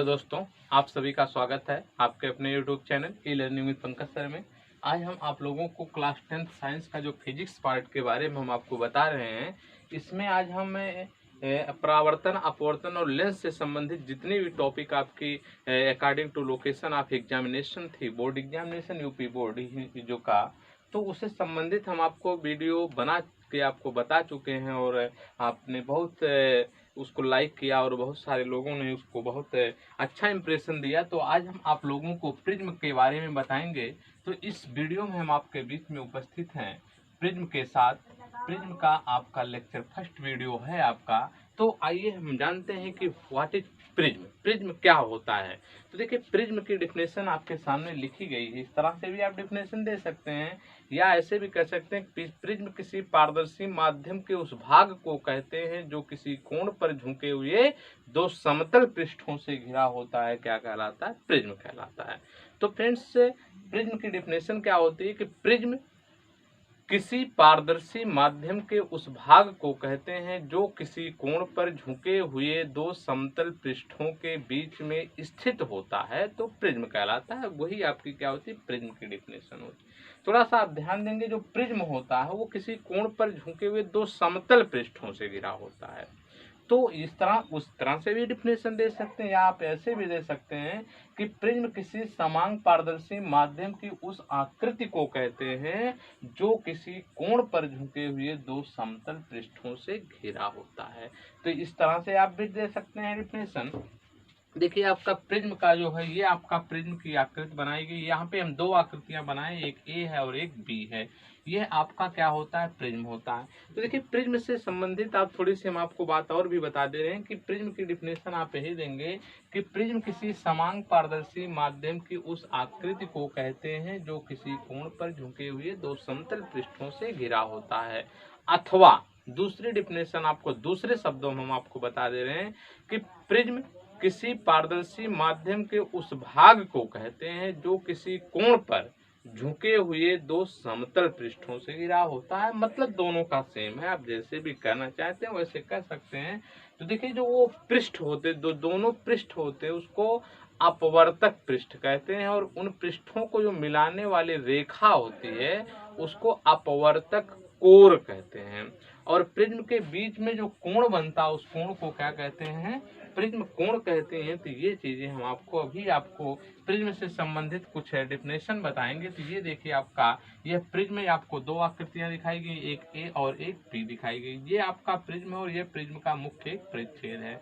दोस्तों, आप सभी का स्वागत है आपके अपने YouTube channel e learning with Pankaj sir में। आज हम आप लोगों को क्लास 10th साइंस का जो फिजिक्स पार्ट के बारे में हम आपको बता रहे हैं। इसमें आज हम परावर्तन, अपवर्तन और लेंस से संबंधित जितने भी टॉपिक आपकी according to location of examination थी, बोर्ड एग्जामिनेशन यूपी बोर्ड जो का, तो उससे संबंधित हम आपको वीडियो बना के आपको बता चुके हैं और आपने बहुत उसको लाइक किया और बहुत सारे लोगों ने उसको बहुत अच्छा इंप्रेशन दिया। तो आज हम आप लोगों को प्रिज्म के बारे में बताएंगे। तो इस वीडियो में हम आपके बीच में उपस्थित हैं प्रिज्म के साथ। प्रिज्म का आपका लेक्चर फर्स्ट वीडियो है आपका। तो आइए हम जानते हैं कि व्हाट इज प्रिज्म, प्रिज्म क्या होता है। तो देखिए, प्रिज्म की डिफिनेशन आपके सामने लिखी गई है। इस तरह से भी आप डिफिनेशन दे सकते हैं या ऐसे भी कह सकते हैं कि प्रिज्म किसी पारदर्शी माध्यम के उस भाग को कहते हैं जो किसी कोण पर झुके हुए दो समतल पृष्ठों से घिरा होता है। क्या कहलाता है? प्रिज्म कहलाता है। तो फ्रेंड्स, प्रिज्म की डिफिनेशन क्या होती है कि प्रिज्म किसी पारदर्शी माध्यम के उस भाग को कहते हैं जो किसी कोण पर झुके हुए दो समतल पृष्ठों के बीच में स्थित होता है, तो प्रिज्म कहलाता है। वही आपकी क्या होती है? प्रिज्म की डिफिनेशन होती है। थोड़ा सा आप ध्यान देंगे, जो प्रिज्म होता है वो किसी कोण पर झुके हुए दो समतल पृष्ठों से घिरा होता है। तो इस तरह उस तरह से भी डिफिनेशन दे सकते हैं या आप ऐसे भी दे सकते हैं कि प्रिज्म किसी समान पारदर्शी माध्यम की उस आकृति को कहते हैं जो किसी कोण पर झुके हुए दो समतल पृष्ठों से घिरा होता है। तो इस तरह से आप भी दे सकते हैं डिफिनेशन। देखिए, आपका प्रिज्म का जो है, ये आपका प्रिज्म की आकृति बनाई गई। यहाँ पे हम दो आकृतियां बनाए, एक ए है और एक बी है। ये आपका क्या होता है? प्रिज्म होता है। तो देखिए, प्रिज्म से संबंधित आप थोड़ी सी हम आपको बात और भी बता दे रहे हैं कि प्रिज्म की डिफिनेशन आप यही देंगे कि प्रिज्म किसी समान पारदर्शी माध्यम की उस आकृति को कहते हैं जो किसी कोण पर झुके हुए दो समतल पृष्ठों से घिरा होता है। अथवा दूसरी डिफिनेशन आपको दूसरे शब्दों में हम आपको बता दे रहे हैं कि प्रिज्म किसी पारदर्शी माध्यम के उस भाग को कहते हैं जो किसी कोण पर झुके हुए दो समतल पृष्ठों से घिरा होता है। मतलब दोनों का सेम है, आप जैसे भी कहना चाहते हैं वैसे कह सकते हैं। तो देखिए, जो वो पृष्ठ होते, दोनों पृष्ठ होते, उसको अपवर्तक पृष्ठ कहते हैं और उन पृष्ठों को जो मिलाने वाली रेखा होती है उसको अपवर्तक कोर कहते हैं। और प्रिज्म के बीच में जो कोण बनता है उस कोण को क्या कहते हैं? प्रिज्म कोण कहते हैं। तो ये चीजें हम आपको अभी प्रिज्म से संबंधित कुछ डिफिनेशन बताएंगे। तो ये देखिए, आपका यह प्रिज्म में आपको दो आकृतियां दिखाई गई, एक ए और एक बी दिखाई गई। ये आपका प्रिज्म है और ये प्रिज्म का मुख्य एक परिच्छेद है।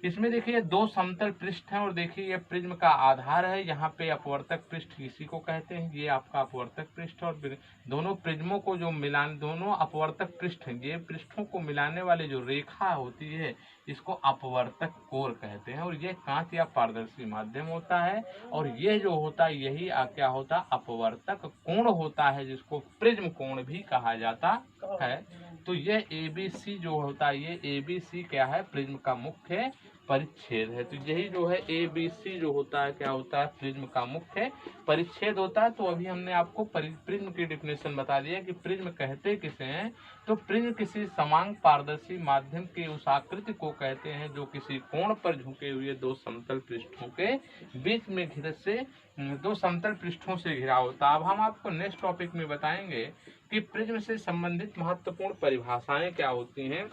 इसमें देखिए दो समतल पृष्ठ हैं और देखिए ये प्रिज्म का आधार है। यहाँ पे अपवर्तक पृष्ठ इसी को कहते हैं। ये आपका अपवर्तक पृष्ठ और दोनों प्रिज्मों को जो मिलाने, दोनों अपवर्तक पृष्ठ हैं, ये पृष्ठों को मिलाने वाली जो रेखा होती है इसको अपवर्तक कोर कहते हैं। और ये कांच या पारदर्शी माध्यम होता है और ये जो होता है यही क्या होता है? अपवर्तक कोण होता है, जिसको प्रिज्म कोण भी कहा जाता है। तो यह ABC जो होता है, ये ABC क्या है? प्रिज्म का मुख्य परिच्छेद है। तो यही जो है ABC जो होता है, क्या होता है? प्रिज्म का मुख्य परिच्छेद होता है। तो अभी हमने आपको प्रिज्म की डिफिनेशन बता दिया कि प्रिज्म कहते किसे हैं। तो प्रिज्म किसी समान पारदर्शी माध्यम की उस आकृति को कहते हैं जो किसी कोण पर झुके हुए दो समतल पृष्ठों के बीच में दो समतल पृष्ठों से घिरा होता है। अब हम आपको नेक्स्ट टॉपिक में बताएंगे कि प्रिज्म से संबंधित महत्वपूर्ण परिभाषाएं क्या होती हैं।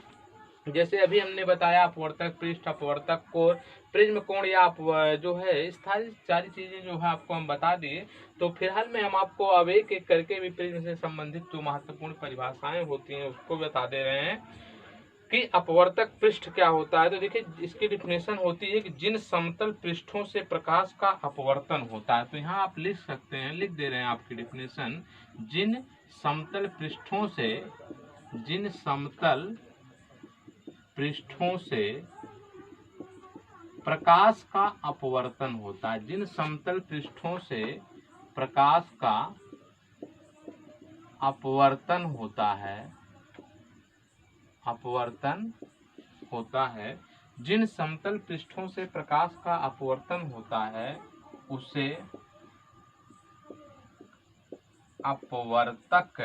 जैसे अभी हमने बताया अपवर्तक पृष्ठ, अपवर्तक कोण, प्रिज्म कोण या जो है इस सारी चीजें जो है आपको हम बता दिए। तो फिलहाल में हम आपको अब एक एक करके भी प्रिज्म से संबंधित जो महत्वपूर्ण परिभाषाएं होती हैं उसको बता दे रहे हैं कि अपवर्तक पृष्ठ क्या होता है। तो देखिए, इसकी डिफिनेशन होती है कि जिन समतल पृष्ठों से प्रकाश का अपवर्तन होता है। तो यहाँ आप लिख सकते हैं, लिख दे रहे हैं आपकी डिफिनेशन, जिन समतल पृष्ठों से प्रकाश का अपवर्तन होता है। जिन समतल पृष्ठों से प्रकाश का अपवर्तन होता है, जिन समतल पृष्ठों से प्रकाश का अपवर्तन होता है उसे अपवर्तक।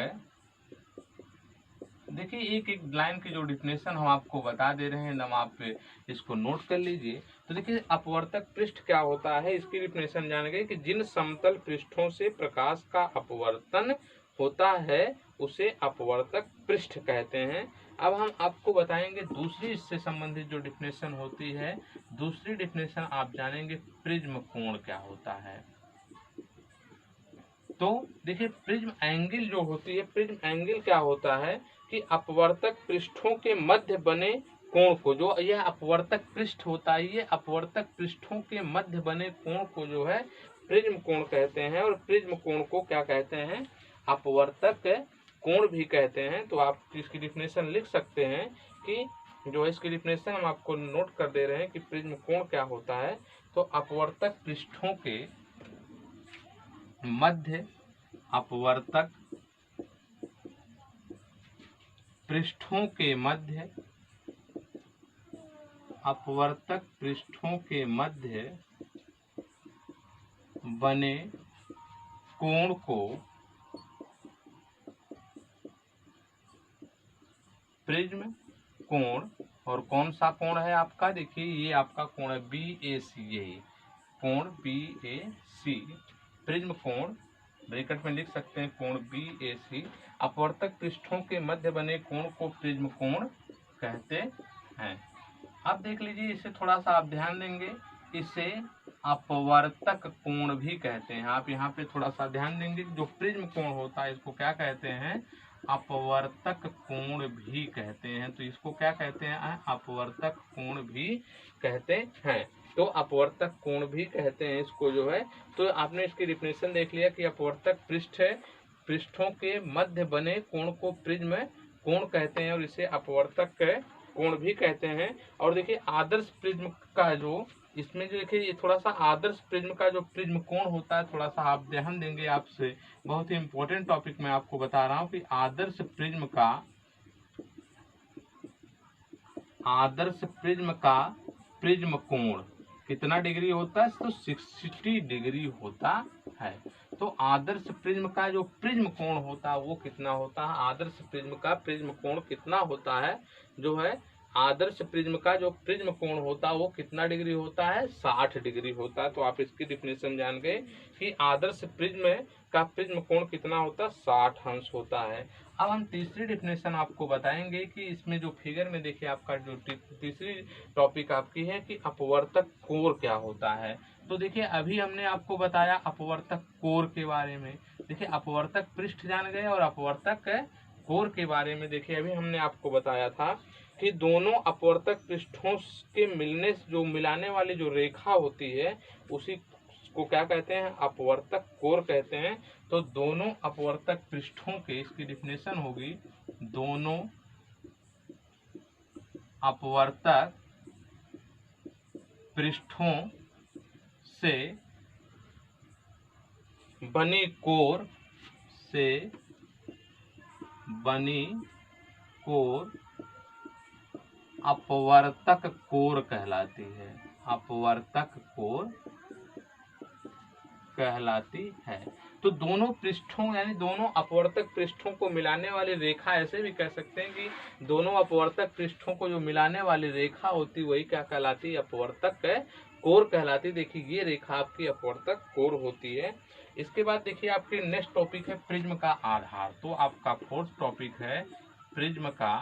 देखिए, एक एक लाइन की जो डिफिनेशन हम आपको बता दे रहे हैं, हम आप इसको नोट कर लीजिए। तो देखिए अपवर्तक पृष्ठ क्या होता है, इसकी डिफिनेशन जान गए कि जिन समतल पृष्ठों से प्रकाश का अपवर्तन होता है उसे अपवर्तक पृष्ठ कहते हैं। अब हम आपको बताएंगे दूसरी इससे संबंधित जो डिफिनेशन होती है। दूसरी डिफिनेशन आप जानेंगे प्रिज्म कोण क्या होता है। तो देखिए प्रिज्म एंगल जो होती है, प्रिज्म एंगल क्या होता है कि अपवर्तक पृष्ठों के मध्य बने कोण को, जो यह अपवर्तक पृष्ठ होता है, ये अपवर्तक पृष्ठों के मध्य बने कोण को जो है प्रिज्म कोण कहते हैं। और प्रिज्म कोण को क्या कहते हैं, अपवर्तक कोण भी कहते हैं। तो आप इसकी डिफिनेशन लिख सकते हैं कि जो इसकी डिफिनेशन हम आपको नोट कर दे रहे हैं कि प्रिज्म कोण क्या होता है। तो अपवर्तक पृष्ठों के मध्य, अपवर्तक पृष्ठों के मध्य, अपवर्तक पृष्ठों के मध्य बने कोण को प्रिज्म कोण। और कौन सा कोण है आपका, देखिए ये आपका कोण है BAC, यही कोण BAC, प्रिज्म कोण, ब्रैकेट में लिख सकते हैं कोण BAC। अपवर्तक पृष्ठों के मध्य बने कोण को प्रिज्म कोण कहते हैं। अब देख लीजिए, इसे थोड़ा सा आप ध्यान देंगे, इसे अपवर्तक कोण भी कहते हैं। आप यहाँ पे थोड़ा सा ध्यान देंगे, जो प्रिज्म कोण होता है इसको क्या कहते हैं, अपवर्तक कोण भी कहते हैं। तो इसको क्या कहते हैं, अपवर्तक कोण भी कहते हैं। तो अपवर्तक कोण भी कहते हैं इसको जो है। तो आपने इसकी डिफिनेशन देख लिया कि अपवर्तक पृष्ठ है, पृष्ठों के मध्य बने कोण को प्रिज्म कोण कहते हैं और इसे अपवर्तक कोण भी कहते हैं। और देखिए आदर्श प्रिज्म का जो इसमें जो देखिए ये थोड़ा सा आदर्श प्रिज्म का जो प्रिज्म कोण होता है, थोड़ा सा आप ध्यान देंगे, आपसे बहुत ही इंपॉर्टेंट टॉपिक मैं आपको बता रहा हूँ कि आदर्श प्रिज्म का प्रिज्म कोण कितना डिग्री होता है, तो 60 डिग्री होता है। तो आदर्श प्रिज्म का जो प्रिज्म कोण होता है वो कितना होता है, आदर्श प्रिज्म का प्रिज्म कोण कितना होता है, जो है आदर्श प्रिज्म का जो प्रिज्म कोण होता है वो कितना डिग्री होता है, 60 डिग्री होता है। तो आप इसकी डिफिनेशन जान गए कि आदर्श प्रिज्म का प्रिज्म कोण कितना होता है, 60 अंश होता है। अब हम तीसरी डिफिनेशन आपको बताएंगे कि इसमें जो फिगर में देखिए आपका जो तीसरी टॉपिक आपकी है कि अपवर्तक कोण क्या होता है। तो देखिए अभी हमने आपको बताया अपवर्तक कोण के बारे में, देखिए अपवर्तक पृष्ठ जान गए और अपवर्तक कोण के बारे में देखिए अभी हमने आपको बताया था कि दोनों अपवर्तक पृष्ठों के मिलने जो मिलाने वाली जो रेखा होती है उसी को क्या कहते हैं, अपवर्तक कोण कहते हैं। तो दोनों अपवर्तक पृष्ठों के, इसकी डिफिनेशन होगी, दोनों अपवर्तक पृष्ठों से बनी कोर अपवर्तक कोर कहलाती है, अपवर्तक कोर कहलाती है। तो दोनों पृष्ठों यानी दोनों अपवर्तक पृष्ठों को मिलाने वाली रेखा, ऐसे भी कह सकते हैं कि दोनों अपवर्तक पृष्ठों को जो मिलाने वाली रेखा होती वही क्या कहलाती है, अपवर्तक कोर कहलाती। देखिए ये रेखा आपकी अपवर्तक कोर होती है। इसके बाद देखिए आपके नेक्स्ट टॉपिक है प्रिज्म का आधार। तो आपका फोर्थ टॉपिक है प्रिज्म का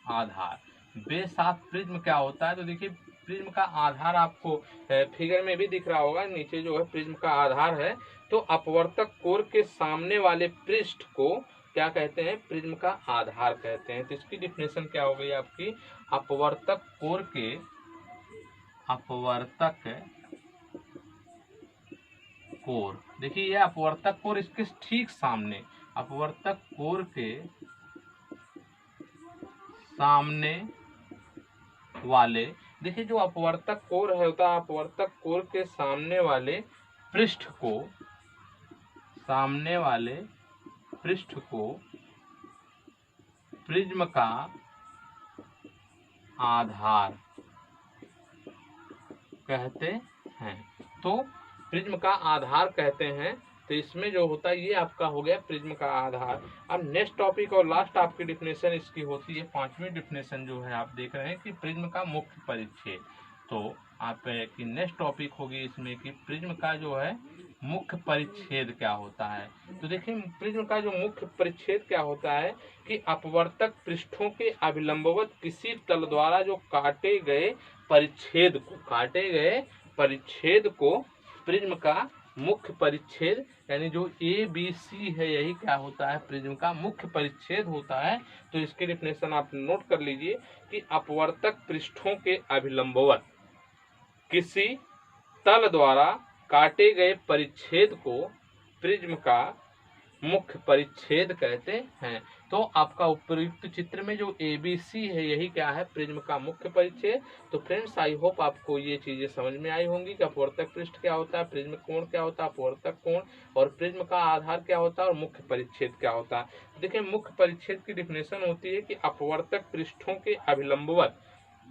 आधार। बेस ऑफ प्रिज्म क्या होता है, तो देखिए प्रिज्म का आधार आपको फिगर में भी दिख रहा होगा, नीचे जो है प्रिज्म का आधार है। तो अपवर्तक कोर के सामने वाले पृष्ठ को क्या कहते हैं, प्रिज्म का आधार कहते हैं। तो इसकी डिफिनेशन क्या हो गई आपकी, अपवर्तक कोर, देखिए यह अपवर्तक कोर इसके ठीक सामने, अपवर्तक कोर के सामने वाले, देखिए जो अपवर्तक कोर है होता है, अपवर्तक कोर के सामने वाले पृष्ठ को प्रिज्म का आधार कहते हैं। तो प्रिज्म का आधार कहते हैं तो इसमें जो होता है ये आपका हो गया प्रिज्म का आधार। अब नेक्स्ट टॉपिक और लास्ट आपकी डिफिनेशन इसकी होती है, 5वीं डिफिनेशन जो है आप देख रहे हैं कि प्रिज्म का मुख्य परिच्छेद। तो आप की नेक्स्ट टॉपिक होगी इसमें कि प्रिज्म का जो है मुख्य परिच्छेद क्या होता है। तो देखिए प्रिज्म का जो मुख्य परिच्छेद क्या होता है कि अपवर्तक पृष्ठों के अभिलंबवत किसी तल द्वारा जो काटे गए परिच्छेद को प्रिज्म का मुख्य परिच्छेद, यानी जो ABC है यही क्या होता है प्रिज्म का मुख्य परिच्छेद होता है। तो इसके डिफिनेशन आप नोट कर लीजिए कि अपवर्तक पृष्ठों के अभिलंबवत किसी तल द्वारा काटे गए परिच्छेद को प्रिज्म का मुख्य परिच्छेद कहते हैं। तो आपका उपयुक्त चित्र में जो ABC है यही क्या है प्रिज्म का मुख्य परिच्छेद। तो फ्रेंड्स आई होप आपको ये चीजें समझ में आई होंगी कि अपवर्तक पृष्ठ क्या होता है, प्रिज्म कोण क्या होता है, अपवर्तक कोण और प्रिज्म का आधार क्या होता है और मुख्य परिच्छेद क्या होता है। देखिए मुख्य परिच्छेद की डिफिनेशन होती है कि अपवर्तक पृष्ठों के अभिलंबवत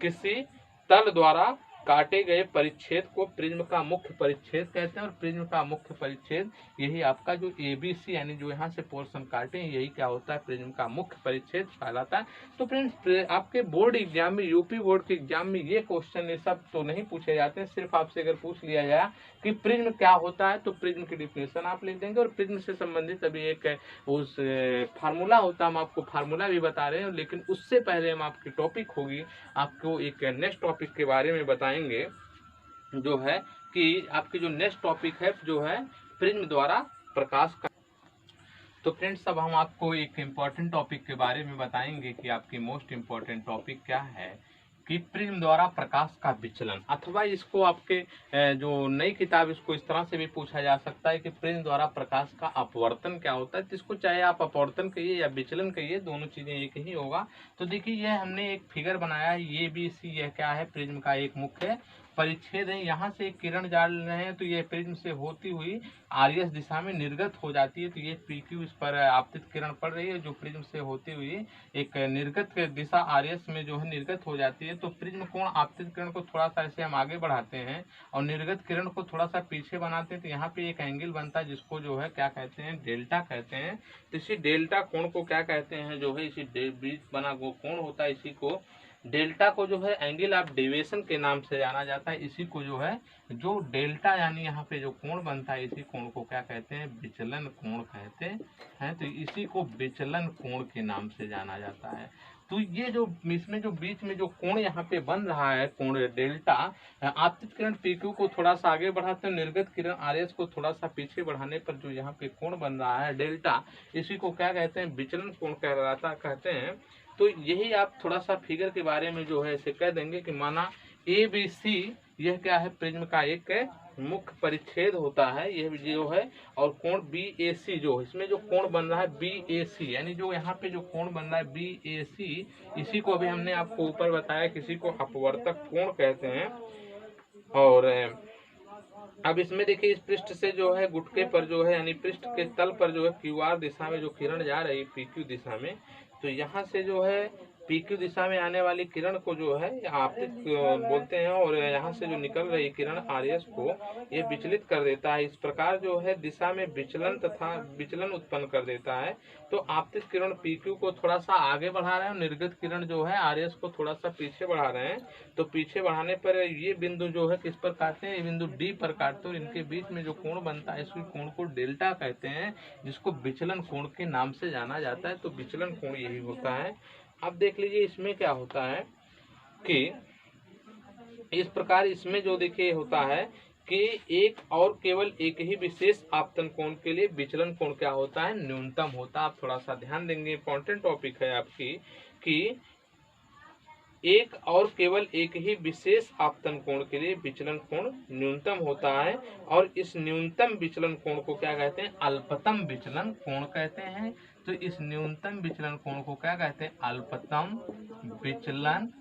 किसी तल द्वारा काटे गए परिच्छेद को प्रिज्म का मुख्य परिच्छेद कहते हैं। और प्रिज्म का मुख्य परिच्छेद यही आपका जो ABC यानी जो यहाँ से पोर्शन काटे हैं यही क्या होता है प्रिज्म का मुख्य परिच्छेद कहलाता है। तो फ्रेंड्स आपके बोर्ड एग्जाम में, यूपी बोर्ड के एग्जाम में ये क्वेश्चन ये सब तो नहीं पूछे जाते हैं। सिर्फ आपसे अगर पूछ लिया जाए कि प्रिज्म क्या होता है तो प्रिज्म की डिफिनेशन आप लिख देंगे और प्रिज्म से संबंधित अभी एक उस फार्मूला होता है, हम आपको फार्मूला भी बता रहे हैं। लेकिन उससे पहले हम आपकी टॉपिक होगी, आपको एक नेक्स्ट टॉपिक के बारे में बताएंगे जो है कि आपकी जो नेक्स्ट टॉपिक है जो है प्रिज्म द्वारा प्रकाश का। तो फ्रेंड्स अब हम आपको एक इम्पॉर्टेंट टॉपिक के बारे में बताएंगे कि आपकी मोस्ट इम्पॉर्टेंट टॉपिक क्या है कि प्रिज्म द्वारा प्रकाश का विचलन, अथवा इसको आपके जो नई किताब इसको इस तरह से भी पूछा जा सकता है कि प्रिज्म द्वारा प्रकाश का अपवर्तन क्या होता है। तो इसको चाहे आप अपवर्तन कहिए या विचलन कहिए, दोनों चीजें एक ही होगा। तो देखिए यह हमने एक फिगर बनाया है, ये ABC यह क्या है प्रिज्म का एक मुख्य परिच्छेद है। यहाँ से एक किरण डाल रहे हैं तो ये प्रिज्म से होती हुई RS दिशा में निर्गत हो जाती है। तो ये PQ इस पर आपतित किरण पड़ रही है जो प्रिज्म से होती हुई एक निर्गत दिशा RS में जो है निर्गत हो जाती है। तो प्रिज्म कोण आपतित किरण को थोड़ा सा ऐसे हम आगे बढ़ाते हैं और निर्गत किरण को थोड़ा सा पीछे बनाते हैं तो यहाँ पे एक एंगल बनता है जिसको जो है क्या कहते हैं डेल्टा कहते हैं। तो इसी डेल्टा कोण को क्या कहते हैं जो है इसी बीच बना वो कोण होता है, इसी को डेल्टा को जो है एंगल ऑफ डेविएशन के नाम से जाना जाता है। इसी को जो है जो डेल्टा यानी यहाँ पे जो कोण बनता है इसी कोण को क्या कहते हैं विचलन कोण कहते हैं। तो इसी को विचलन कोण के नाम से जाना जाता है। तो ये जो इसमें जो बीच में जो कोण यहाँ पे बन रहा है कोण डेल्टा, आपतित किरण PQ को थोड़ा सा आगे बढ़ाते हैं, निर्गत किरण RS को थोड़ा सा पीछे बढ़ाने पर जो यहाँ पे कोण बन रहा है डेल्टा, इसी को क्या कहते हैं विचलन कोण कहते हैं। तो यही आप थोड़ा सा फिगर के बारे में जो है इसे कह देंगे कि माना ABC यह क्या है प्रिज्म का एक मुख्य परिच्छेद होता है यह जो है, और कोण BAC जो इसमें जो कोण बन रहा है BAC यानी जो यहाँ पे जो कोण बन रहा है BAC, इसी को अभी हमने आपको ऊपर बताया किसी को अपवर्तक कोण कहते हैं। और अब इसमें देखिए इस पृष्ठ से जो है गुटके पर जो है यानी पृष्ठ के तल पर जो है QR दिशा में जो किरण जा रही है PQ दिशा में, तो यहाँ से जो है PQ दिशा में आने वाली किरण को जो है आपतित बोलते हैं और यहाँ से जो निकल रही किरण RS को ये विचलित कर देता है। इस प्रकार जो है दिशा में विचलन तथा विचलन उत्पन्न कर देता है। तो आपतित किरण PQ को थोड़ा सा आगे बढ़ा रहे हैं और निर्गत किरण जो है RS को थोड़ा सा पीछे बढ़ा रहे हैं। तो पीछे बढ़ाने पर ये बिंदु जो है किस पर काटते हैं, ये बिंदु D पर काटते हैं और इनके बीच में जो कोण बनता है इसी कोण को डेल्टा कहते हैं जिसको विचलन कोण के नाम से जाना जाता है। तो विचलन कोण यही होता है। अब देख लीजिए इसमें क्या होता है कि इस प्रकार इसमें जो देखिए होता है कि एक और केवल एक ही विशेष आपतन कोण के लिए विचलन कोण क्या होता है न्यूनतम होता है। आप थोड़ा सा ध्यान देंगे, इंपॉर्टेंट टॉपिक है आपकी कि एक और केवल एक ही विशेष आपतन कोण के लिए विचलन कोण न्यूनतम होता है। और इस न्यूनतम विचलन कोण को क्या कहते हैं अल्पतम विचलन कोण कहते हैं। तो इस न्यूनतम विचलन कोण को क्या कहते हैं अल्पतम विचलन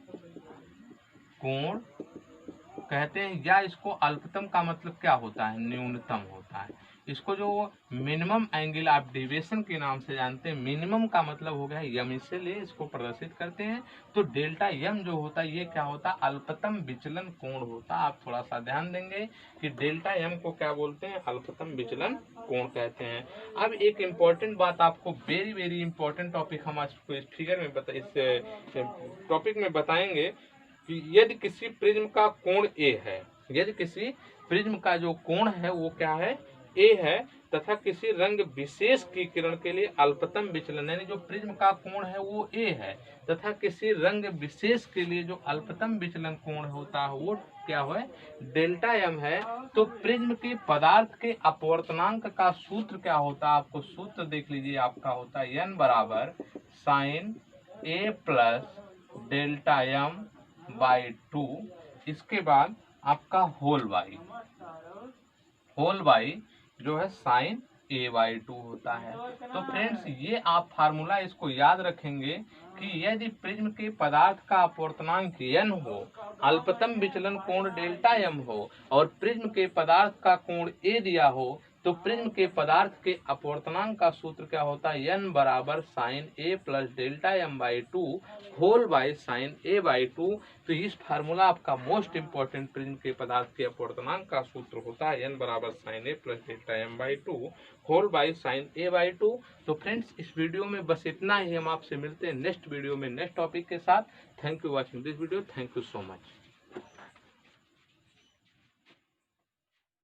कोण कहते हैं, या इसको अल्पतम का मतलब क्या होता है, न्यूनतम होता है। इसको जो मिनिमम एंगल ऑफ डेविएशन के नाम से जानते हैं, मिनिमम का मतलब हो गया यम, इसलिए इसको प्रदर्शित करते हैं। तो डेल्टा यम जो होता है ये क्या होता है, अल्पतम विचलन कोण होता है। आप थोड़ा सा ध्यान देंगे कि डेल्टा यम को क्या बोलते हैं, अल्पतम विचलन कोण कहते हैं। अब एक इम्पॉर्टेंट बात आपको, वेरी वेरी इंपॉर्टेंट टॉपिक हम आज इस फिगर में इस टॉपिक में बताएंगे कि यदि किसी प्रिज्म का कोण ए है, यदि किसी प्रिज्म का जो कोण है वो क्या है, ए है, तथा किसी रंग विशेष की किरण के लिए अल्पतम विचलन, यानी जो प्रिज्म का कोण है वो ए है, तथा किसी रंग विशेष के लिए जो अल्पतम विचलन कोण होता है वो क्या है, डेल्टा एम है। तो प्रिज्म के पदार्थ के अपवर्तनांक का सूत्र क्या होता है, आपको सूत्र देख लीजिए, आपका होता है एन बराबर sine A plus delta m by 2, इसके बाद आपका होल बाई जो है साइन ए बाई 2 होता है। तो फ्रेंड्स ये आप फार्मूला इसको याद रखेंगे कि यदि प्रिज्म के पदार्थ का अपवर्तनांक n हो, अल्पतम विचलन कोण डेल्टा m हो और प्रिज्म के पदार्थ का कोण a दिया हो, तो प्रिज्म के पदार्थ के अपवर्तनांक का सूत्र क्या होता है, n बराबर sine A plus delta m by 2 whole by sine A by 2। तो इस फार्मूला आपका मोस्ट इंपॉर्टेंट, प्रिज्म के पदार्थ के अपवर्तनांक का सूत्र होता है n बराबर sine A plus delta m by 2 whole by sine A by 2। तो फ्रेंड्स इस वीडियो में बस इतना ही, हम आपसे मिलते हैं नेक्स्ट वीडियो में नेक्स्ट टॉपिक के साथ। Thank you watching this video, thank you so much.